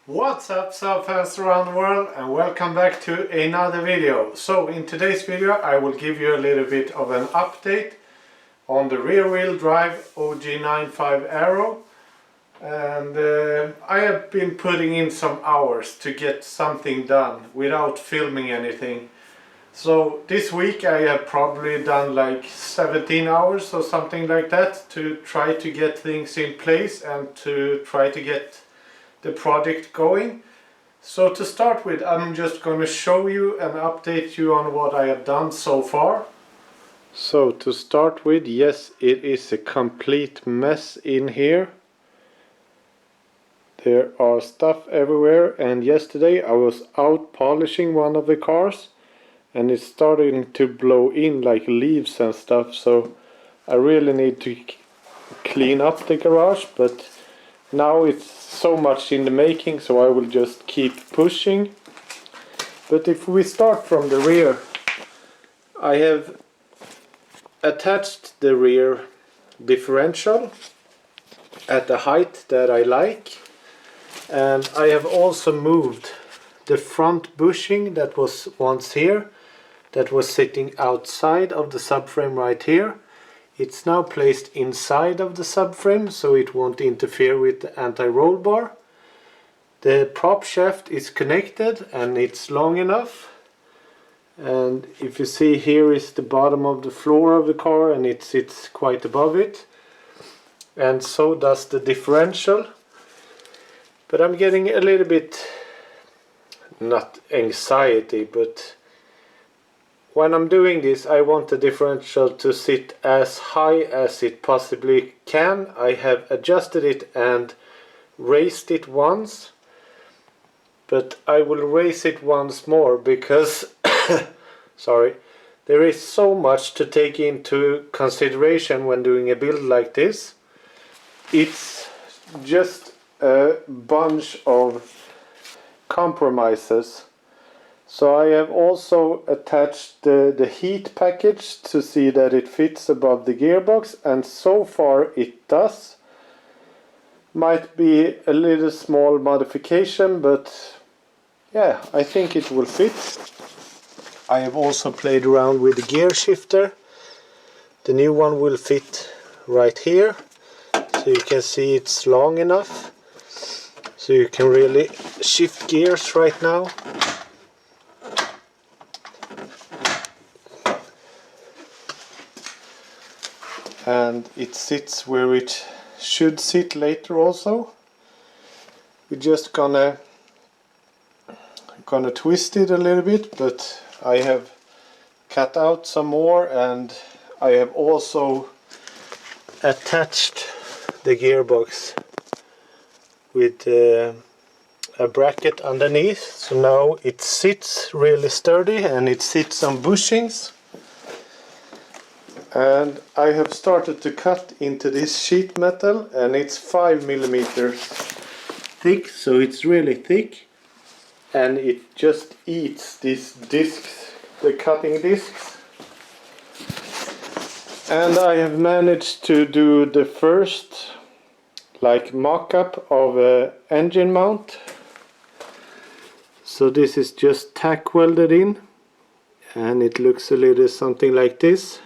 What's up, Saab fans around the world, and welcome back to another video. So in today's video I will give you a little bit of an update on the rear wheel drive OG95 Aero, and I have been putting in some hours to get something done without filming anything. So this week I have probably done like 17 hours or something like that to try to get things in place and to try to get the project going. So to start with, I'm just going to show you and update you on what I have done so far. So to start with, yes, it is a complete mess in here. There are stuff everywhere, and yesterday I was out polishing one of the cars and it's starting to blow in like leaves and stuff, so I really need to clean up the garage, but now it's so much in the making, so I will just keep pushing. But if we start from the rear, I have attached the rear differential at the height that I like, and I have also moved the front bushing that was once here, that was sitting outside of the subframe right here. It's now placed inside of the subframe, so it won't interfere with the anti-roll bar. The prop shaft is connected and it's long enough. And if you see, here is the bottom of the floor of the car and it sits quite above it. And so does the differential. But I'm getting a little bit, not anxiety, but when I'm doing this, I want the differential to sit as high as it possibly can. I have adjusted it and raised it once, but I will raise it once more because sorry, there is so much to take into consideration when doing a build like this. It's just a bunch of compromises. So I have also attached the heat package to see that it fits above the gearbox, and so far it does. Might be a little small modification, but yeah, I think it will fit. I have also played around with the gear shifter. The new one will fit right here, so you can see it's long enough so you can really shift gears right now. And it sits where it should sit later also. We're just gonna twist it a little bit, but I have cut out some more, and I have also attached the gearbox with a bracket underneath, so now it sits really sturdy and it sits on bushings. And I have started to cut into this sheet metal, and it's 5 millimeters thick, so it's really thick, and it just eats these discs, the cutting discs. And I have managed to do the first like mock-up of an engine mount. So this is just tack welded in, and it looks a little something like this.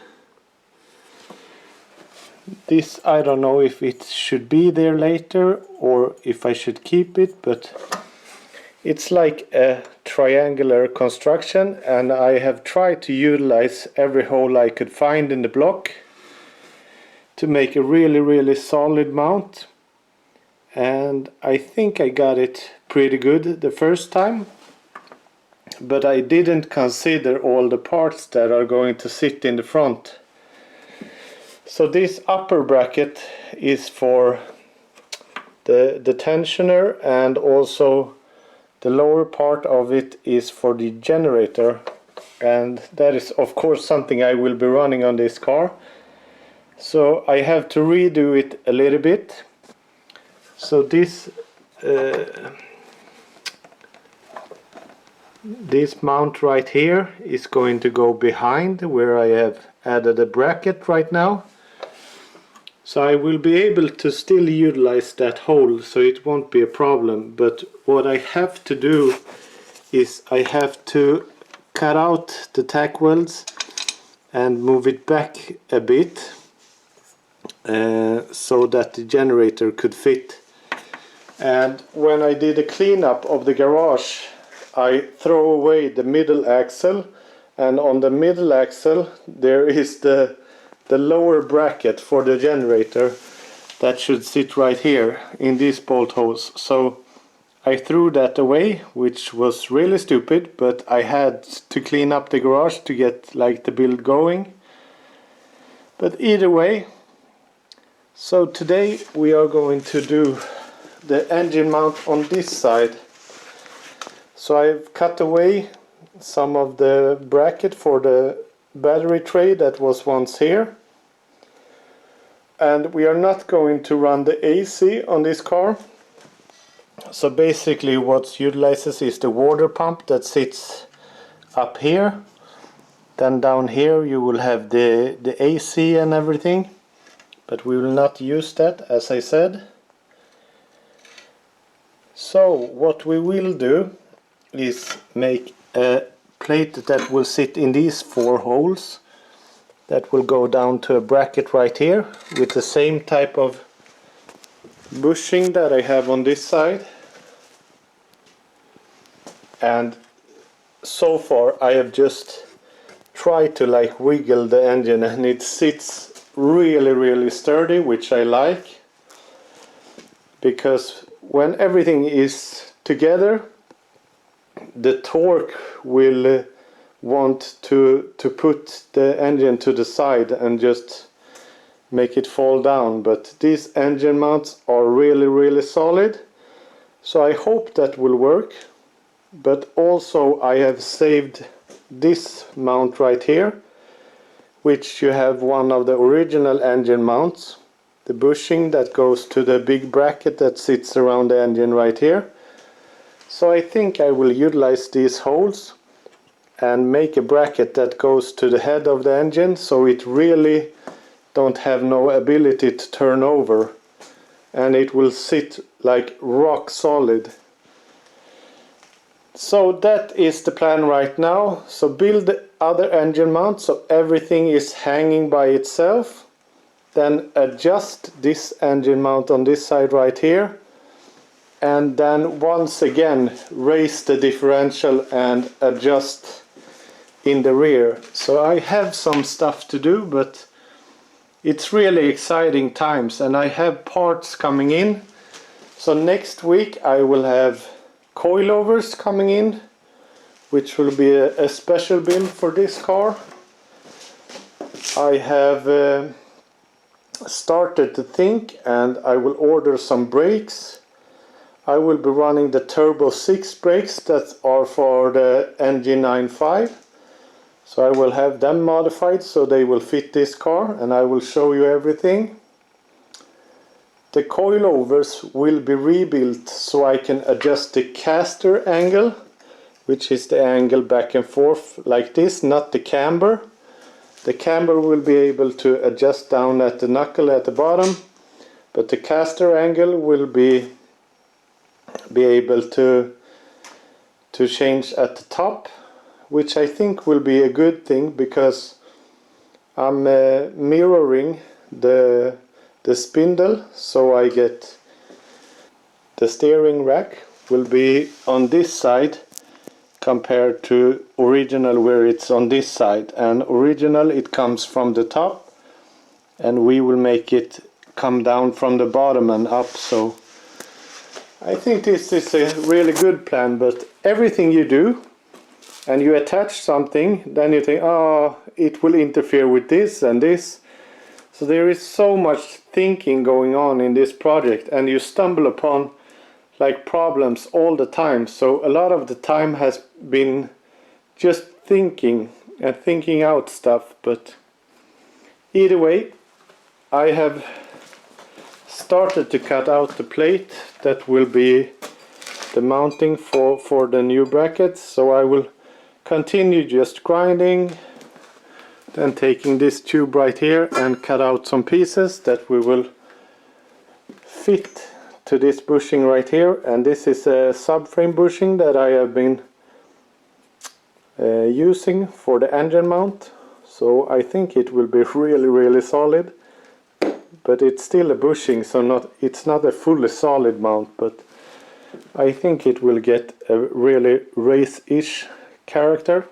This, I don't know if it should be there later or if I should keep it, but it's like a triangular construction, and I have tried to utilize every hole I could find in the block to make a really solid mount. And I think I got it pretty good the first time, but I didn't consider all the parts that are going to sit in the front. So this upper bracket is for the tensioner, and also the lower part of it is for the generator, and that is of course something I will be running on this car. So I have to redo it a little bit. So this mount right here is going to go behind where I have added a bracket right now. So I will be able to still utilize that hole, so it won't be a problem. But what I have to do is I have to cut out the tack welds and move it back a bit so that the generator could fit. And when I did a cleanup of the garage, I throw away the middle axle, and on the middle axle there is the lower bracket for the generator that should sit right here in these bolt holes. So I threw that away, which was really stupid, but I had to clean up the garage to get like the build going. But either way, so today we are going to do the engine mount on this side. So I've cut away some of the bracket for the battery tray that was once here. And we are not going to run the AC on this car. So basically what utilizes is the water pump that sits up here. Then down here you will have the AC and everything. But we will not use that, as I said. So what we will do is make a plate that will sit in these 4 holes. That will go down to a bracket right here with the same type of bushing that I have on this side. And so far I have just tried to like wiggle the engine, and it sits really sturdy, which I like, because when everything is together the torque will want to put the engine to the side and just make it fall down. But these engine mounts are really solid, so I hope that will work. But also I have saved this mount right here, which you have one of the original engine mounts, the bushing that goes to the big bracket that sits around the engine right here. So I think I will utilize these holes and make a bracket that goes to the head of the engine, so it really don't have no ability to turn over, and it will sit like rock solid. So that is the plan right now. So build the other engine mount so everything is hanging by itself, then adjust this engine mount on this side right here, and then once again raise the differential and adjust in the rear. So I have some stuff to do, but it's really exciting times, and I have parts coming in. So next week I will have coilovers coming in, which will be a special build for this car. I have started to think, and I will order some brakes. I will be running the Turbo 6 brakes that are for the NG95. So I will have them modified so they will fit this car, and I will show you everything. The coilovers will be rebuilt so I can adjust the caster angle, which is the angle back and forth like this, not the camber. The camber will be able to adjust down at the knuckle at the bottom, but the caster angle will be able to change at the top, which I think will be a good thing, because I'm mirroring the spindle, so I get the steering rack will be on this side compared to original where it's on this side, and original it comes from the top, and we will make it come down from the bottom and up. So I think this is a really good plan. But everything you do and you attach something, then you think, oh, it will interfere with this and this. So there is so much thinking going on in this project, and you stumble upon like problems all the time. So a lot of the time has been just thinking and thinking out stuff. But either way, I have started to cut out the plate that will be the mounting for the new brackets. So I will continue just grinding, Then taking this tube right here and cut out some pieces that we will fit to this bushing right here. And this is a subframe bushing that I have been using for the engine mount. So I think it will be really solid. But it's still a bushing, so it's not a fully solid mount, but I think it will get a really race-ish character.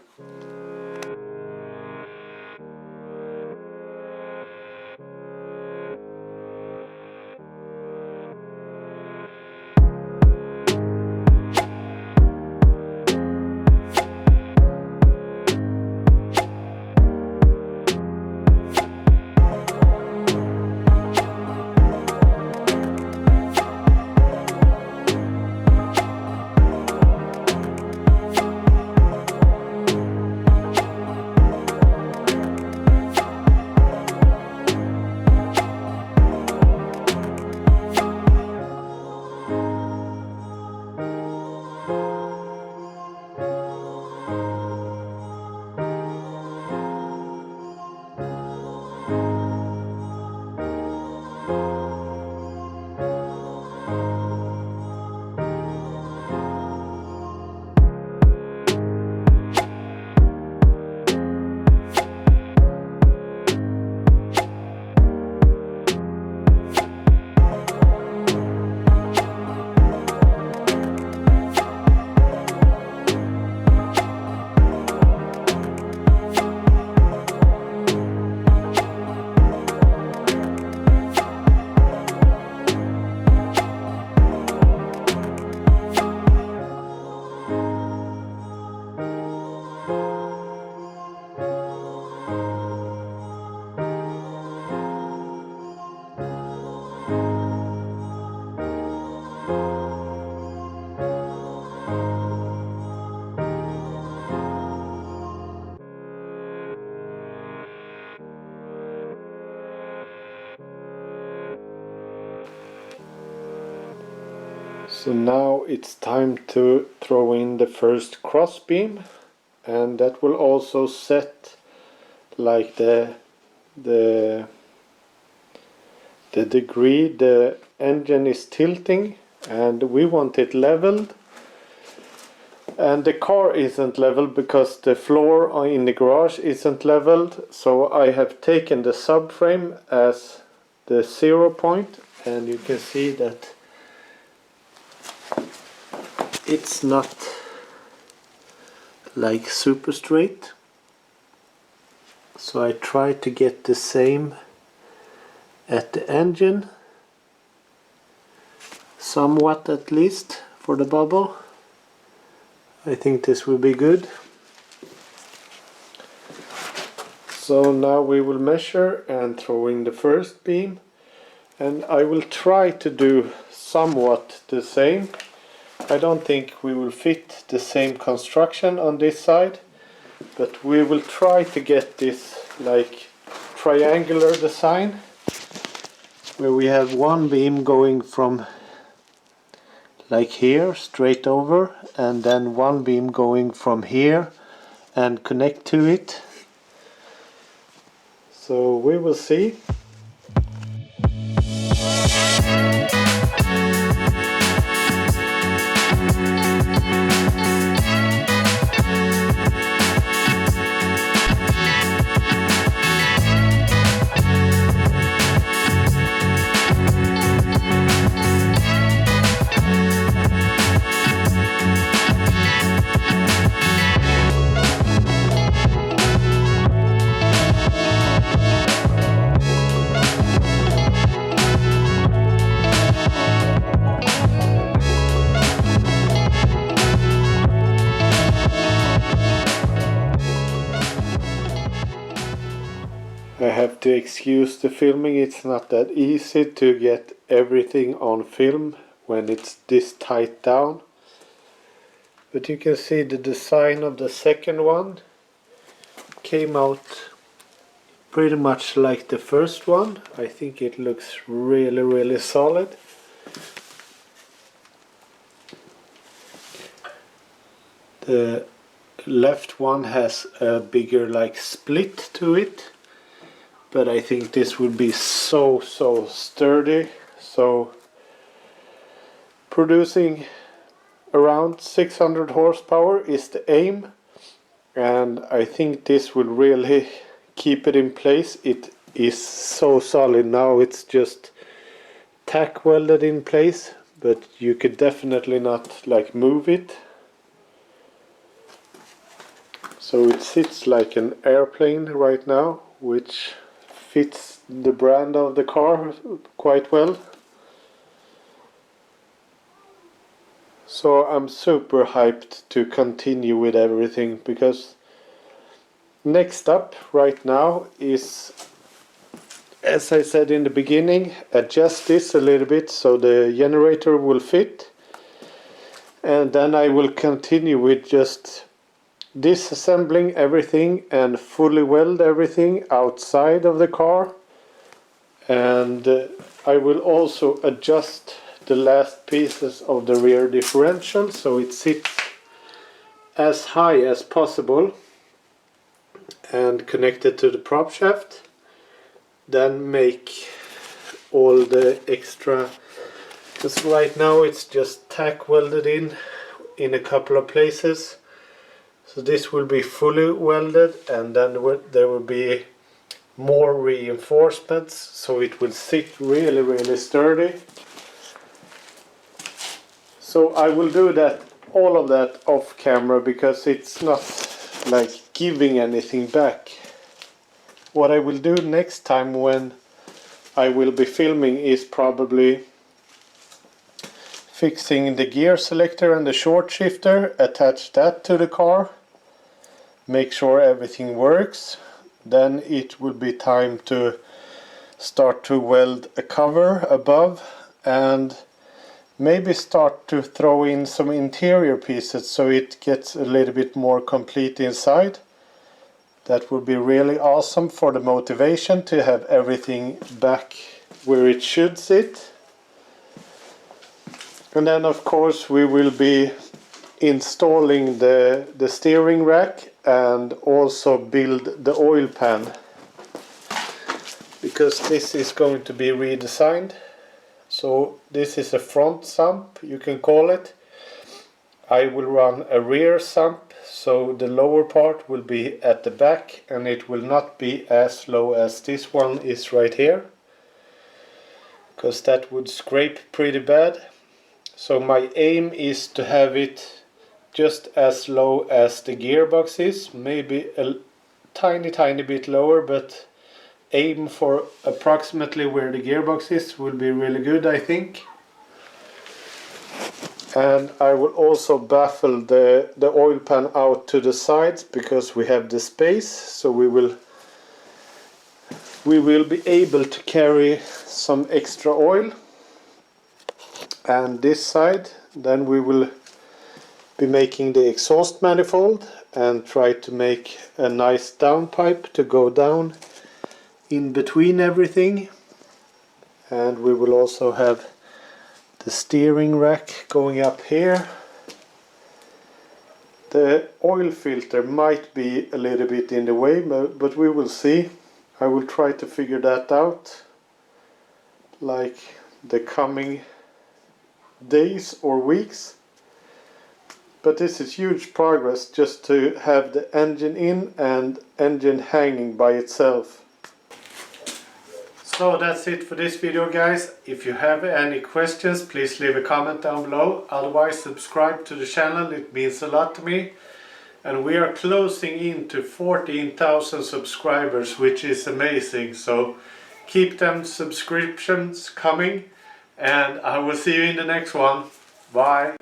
So now it's time to throw in the first cross beam, and that will also set like the degree the engine is tilting, and we want it leveled. And the car isn't leveled because the floor in the garage isn't leveled, so I have taken the subframe as the 0 point, and you can see that it's not like super straight. So I try to get the same at the engine, somewhat at least, for the bubble. I think this will be good. So now we will measure and throw in the first beam, and I will try to do somewhat the same. I don't think we will fit the same construction on this side, but we will try to get this like triangular design, where we have one beam going from like here straight over, and then one beam going from here and connect to it. So we will see. I have to excuse the filming, it's not that easy to get everything on film when it's this tight down. But you can see the design of the second one came out pretty much like the first one. I think it looks really solid. The left one has a bigger like split to it, but I think this will be so sturdy. So producing around 600 horsepower is the aim, and I think this will really keep it in place. It is so solid now, it's just tack welded in place, but you could definitely not like move it. So it sits like an airplane right now, which fits the brand of the car quite well. So I'm super hyped to continue with everything, because next up right now is, as I said in the beginning, adjust this a little bit so the generator will fit, and then I will continue with just disassembling everything and fully weld everything outside of the car. And I will also adjust the last pieces of the rear differential so it sits as high as possible and connected to the prop shaft. Then make all the extra, because right now it's just tack welded in a couple of places. So this will be fully welded, and then there will be more reinforcements so it will sit really sturdy. So I will do that, all of that off camera, because it's not like giving anything back. What I will do next time when I will be filming is probably fixing the gear selector and the short shifter, attach that to the car, make sure everything works. Then it will be time to start to weld a cover above, and maybe start to throw in some interior pieces so it gets a little bit more complete inside. That would be really awesome for the motivation to have everything back where it should sit. And then of course we will be installing the steering rack and also build the oil pan, because this is going to be redesigned. So this is a front sump, you can call it. I will run a rear sump, so the lower part will be at the back and it will not be as low as this one is right here, because that would scrape pretty bad. So my aim is to have it just as low as the gearbox is, maybe a tiny bit lower, but aim for approximately where the gearbox is will be really good, I think. And I will also baffle the oil pan out to the sides, because we have the space, so we will be able to carry some extra oil. And this side, then we will be making the exhaust manifold and try to make a nice downpipe to go down in between everything. And we will also have the steering rack going up here. The oil filter might be a little bit in the way, but we will see. I will try to figure that out like the coming days or weeks. But this is huge progress just to have the engine in and engine hanging by itself. So that's it for this video, guys. If you have any questions, please leave a comment down below. Otherwise, subscribe to the channel, it means a lot to me. And we are closing into 14,000 subscribers, which is amazing. So keep them subscriptions coming, and I will see you in the next one. Bye.